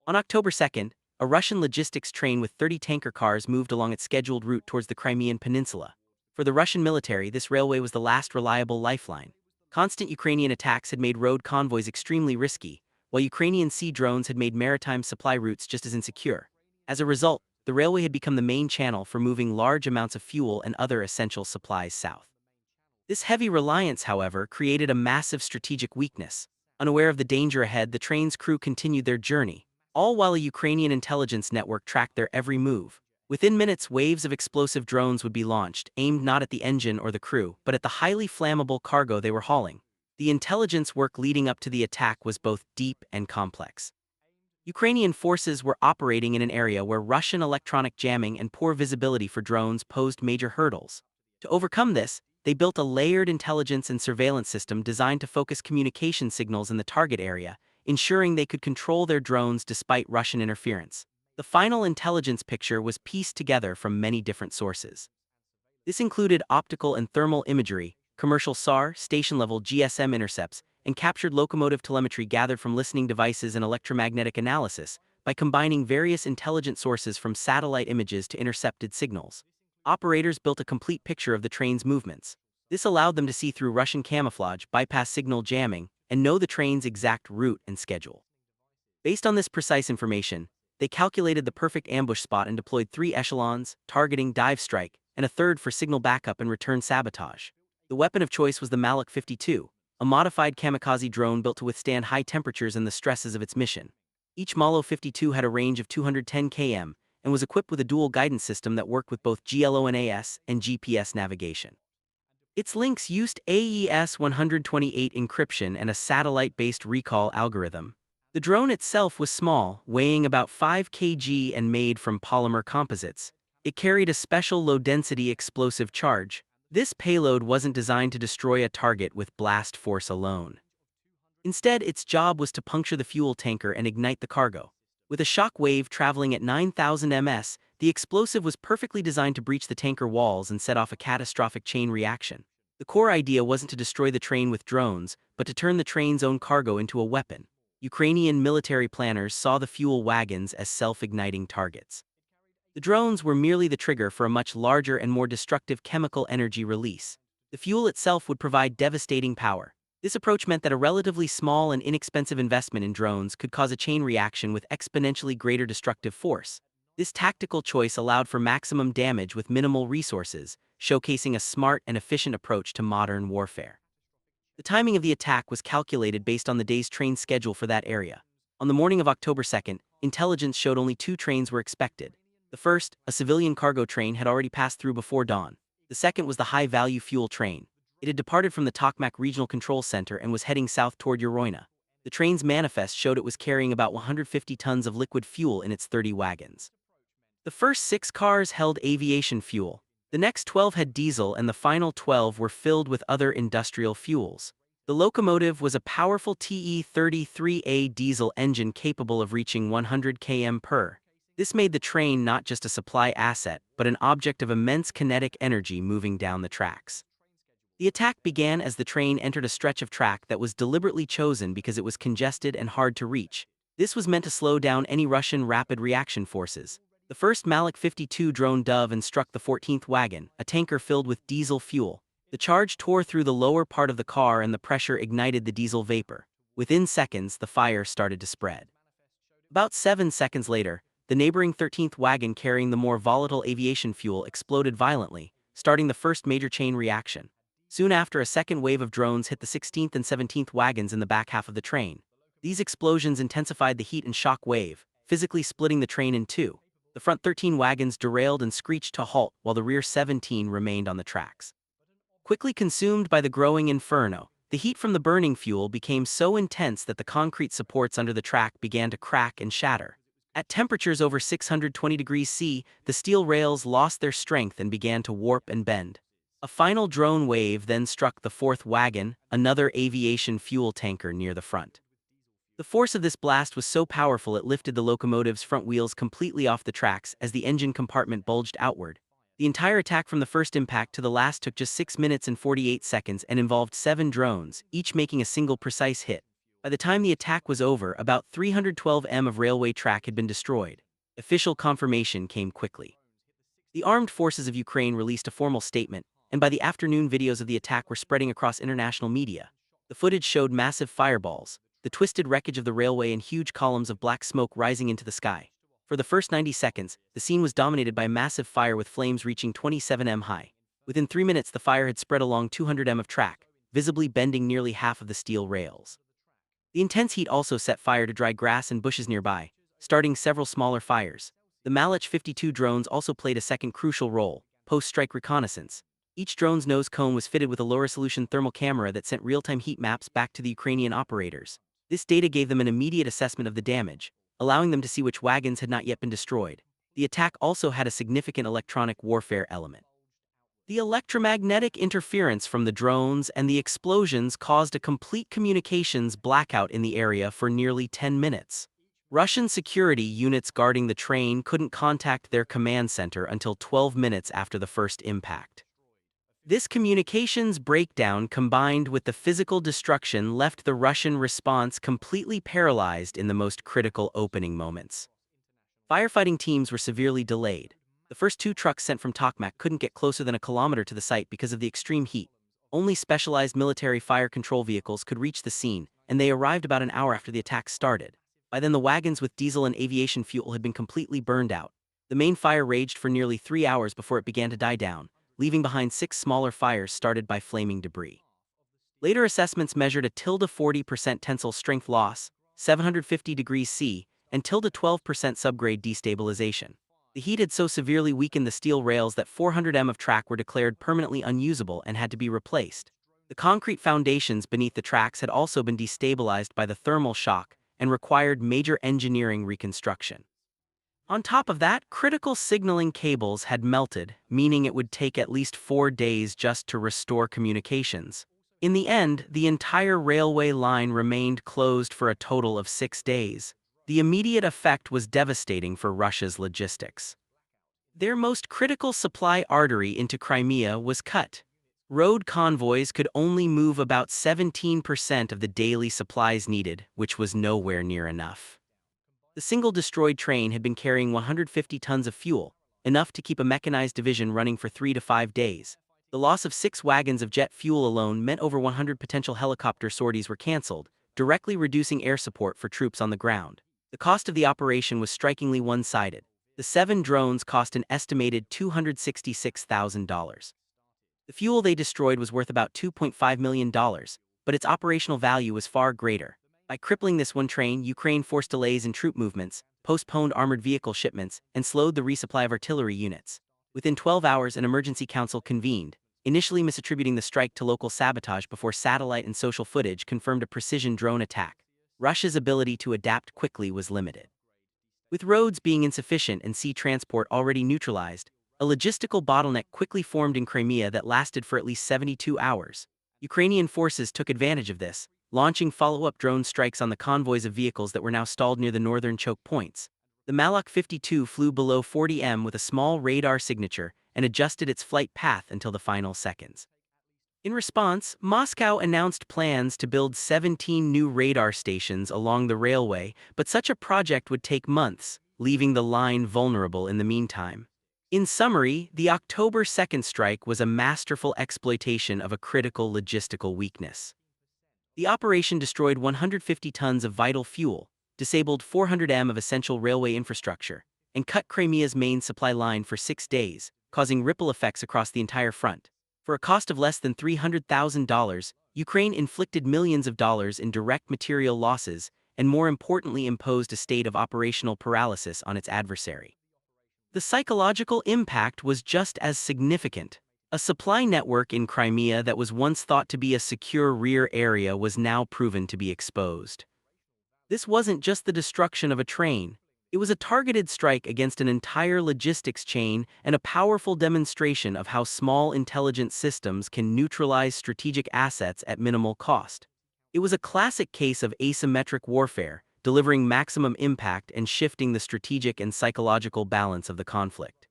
On October 2nd, a Russian logistics train with 30 tanker cars moved along its scheduled route towards the Crimean Peninsula. For the Russian military, this railway was the last reliable lifeline. Constant Ukrainian attacks had made road convoys extremely risky, while Ukrainian sea drones had made maritime supply routes just as insecure. As a result, the railway had become the main channel for moving large amounts of fuel and other essential supplies south. This heavy reliance, however, created a massive strategic weakness. Unaware of the danger ahead, the train's crew continued their journey, all while a Ukrainian intelligence network tracked their every move. Within minutes, waves of explosive drones would be launched, aimed not at the engine or the crew, but at the highly flammable cargo they were hauling. The intelligence work leading up to the attack was both deep and complex. Ukrainian forces were operating in an area where Russian electronic jamming and poor visibility for drones posed major hurdles. To overcome this, they built a layered intelligence and surveillance system designed to focus communication signals in the target area, ensuring they could control their drones despite Russian interference. The final intelligence picture was pieced together from many different sources. This included optical and thermal imagery, commercial SAR, station-level GSM intercepts, and captured locomotive telemetry gathered from listening devices and electromagnetic analysis. By combining various intelligent sources from satellite images to intercepted signals, operators built a complete picture of the train's movements. This allowed them to see through Russian camouflage, bypass signal jamming, and know the train's exact route and schedule. Based on this precise information, they calculated the perfect ambush spot and deployed 3 echelons, targeting, dive strike, and a third for signal backup and return sabotage. The weapon of choice was the Malik 52, a modified kamikaze drone built to withstand high temperatures and the stresses of its mission. Each Malo 52 had a range of 210 km and was equipped with a dual guidance system that worked with both GLONASS and GPS navigation. Its links used AES 128 encryption and a satellite-based recall algorithm. The drone itself was small, weighing about 5 kg and made from polymer composites. It carried a special low-density explosive charge. This payload wasn't designed to destroy a target with blast force alone. Instead, its job was to puncture the fuel tanker and ignite the cargo. With a shock wave traveling at 9,000 ms, the explosive was perfectly designed to breach the tanker walls and set off a catastrophic chain reaction. The core idea wasn't to destroy the train with drones, but to turn the train's own cargo into a weapon. Ukrainian military planners saw the fuel wagons as self-igniting targets. The drones were merely the trigger for a much larger and more destructive chemical energy release. The fuel itself would provide devastating power. This approach meant that a relatively small and inexpensive investment in drones could cause a chain reaction with exponentially greater destructive force. This tactical choice allowed for maximum damage with minimal resources, showcasing a smart and efficient approach to modern warfare. The timing of the attack was calculated based on the day's train schedule for that area. On the morning of October 2nd, intelligence showed only 2 trains were expected. The first, a civilian cargo train, had already passed through before dawn. The second was the high-value fuel train. It had departed from the Tokmak Regional Control Center and was heading south toward Uroina. The train's manifest showed it was carrying about 150 tons of liquid fuel in its 30 wagons. The first 6 cars held aviation fuel. The next 12 had diesel, and the final 12 were filled with other industrial fuels. The locomotive was a powerful TE-33A diesel engine capable of reaching 100 km/h. This made the train not just a supply asset, but an object of immense kinetic energy moving down the tracks. The attack began as the train entered a stretch of track that was deliberately chosen because it was congested and hard to reach. This was meant to slow down any Russian rapid reaction forces. The first Malik 52 drone dove and struck the 14th wagon, a tanker filled with diesel fuel. The charge tore through the lower part of the car and the pressure ignited the diesel vapor. Within seconds, the fire started to spread. About 7 seconds later, the neighboring 13th wagon carrying the more volatile aviation fuel exploded violently, starting the first major chain reaction. Soon after, a second wave of drones hit the 16th and 17th wagons in the back half of the train. These explosions intensified the heat and shock wave, physically splitting the train in 2. The front 13 wagons derailed and screeched to a halt while the rear 17 remained on the tracks. Quickly consumed by the growing inferno, the heat from the burning fuel became so intense that the concrete supports under the track began to crack and shatter. At temperatures over 620 degrees C, the steel rails lost their strength and began to warp and bend. A final drone wave then struck the 4th wagon, another aviation fuel tanker near the front. The force of this blast was so powerful it lifted the locomotive's front wheels completely off the tracks as the engine compartment bulged outward. The entire attack from the first impact to the last took just 6 minutes and 48 seconds and involved 7 drones, each making a single precise hit. By the time the attack was over, about 312 m of railway track had been destroyed. Official confirmation came quickly. The armed forces of Ukraine released a formal statement, and by the afternoon videos of the attack were spreading across international media. The footage showed massive fireballs, the twisted wreckage of the railway and huge columns of black smoke rising into the sky. For the first 90 seconds, the scene was dominated by a massive fire with flames reaching 27 m high. Within 3 minutes the fire had spread along 200 m of track, visibly bending nearly half of the steel rails. The intense heat also set fire to dry grass and bushes nearby, starting several smaller fires. The Malach 52 drones also played a second crucial role: post-strike reconnaissance. Each drone's nose cone was fitted with a low-resolution thermal camera that sent real-time heat maps back to the Ukrainian operators. This data gave them an immediate assessment of the damage, allowing them to see which wagons had not yet been destroyed. The attack also had a significant electronic warfare element. The electromagnetic interference from the drones and the explosions caused a complete communications blackout in the area for nearly 10 minutes. Russian security units guarding the train couldn't contact their command center until 12 minutes after the first impact. This communications breakdown combined with the physical destruction left the Russian response completely paralyzed in the most critical opening moments. Firefighting teams were severely delayed. The first 2 trucks sent from Tokmak couldn't get closer than a kilometer to the site because of the extreme heat. Only specialized military fire control vehicles could reach the scene, and they arrived about an hour after the attack started. By then the wagons with diesel and aviation fuel had been completely burned out. The main fire raged for nearly 3 hours before it began to die down, leaving behind 6 smaller fires started by flaming debris. Later assessments measured a tilde 40% tensile strength loss, 750 degrees C, and tilde 12% subgrade destabilization. The heat had so severely weakened the steel rails that 400 m of track were declared permanently unusable and had to be replaced. The concrete foundations beneath the tracks had also been destabilized by the thermal shock and required major engineering reconstruction. On top of that, critical signaling cables had melted, meaning it would take at least 4 days just to restore communications. In the end, the entire railway line remained closed for a total of 6 days. The immediate effect was devastating for Russia's logistics. Their most critical supply artery into Crimea was cut. Road convoys could only move about 17% of the daily supplies needed, which was nowhere near enough. The single destroyed train had been carrying 150 tons of fuel, enough to keep a mechanized division running for 3 to 5 days. The loss of 6 wagons of jet fuel alone meant over 100 potential helicopter sorties were canceled, directly reducing air support for troops on the ground. The cost of the operation was strikingly one-sided. The 7 drones cost an estimated $266,000. The fuel they destroyed was worth about $2.5 million, but its operational value was far greater. By crippling this one train, Ukraine forced delays in troop movements, postponed armored vehicle shipments, and slowed the resupply of artillery units. Within 12 hours, an emergency council convened, initially misattributing the strike to local sabotage before satellite and social footage confirmed a precision drone attack. Russia's ability to adapt quickly was limited. With roads being insufficient and sea transport already neutralized, a logistical bottleneck quickly formed in Crimea that lasted for at least 72 hours. Ukrainian forces took advantage of this, launching follow-up drone strikes on the convoys of vehicles that were now stalled near the northern choke points. The Malach 52 flew below 40 m with a small radar signature and adjusted its flight path until the final seconds. In response, Moscow announced plans to build 17 new radar stations along the railway, but such a project would take months, leaving the line vulnerable in the meantime. In summary, the October 2nd strike was a masterful exploitation of a critical logistical weakness. The operation destroyed 150 tons of vital fuel, disabled 400 m of essential railway infrastructure, and cut Crimea's main supply line for 6 days, causing ripple effects across the entire front. For a cost of less than $300,000, Ukraine inflicted millions of dollars in direct material losses and more importantly imposed a state of operational paralysis on its adversary. The psychological impact was just as significant. A supply network in Crimea that was once thought to be a secure rear area was now proven to be exposed. This wasn't just the destruction of a train. It was a targeted strike against an entire logistics chain and a powerful demonstration of how small intelligent systems can neutralize strategic assets at minimal cost. It was a classic case of asymmetric warfare, delivering maximum impact and shifting the strategic and psychological balance of the conflict.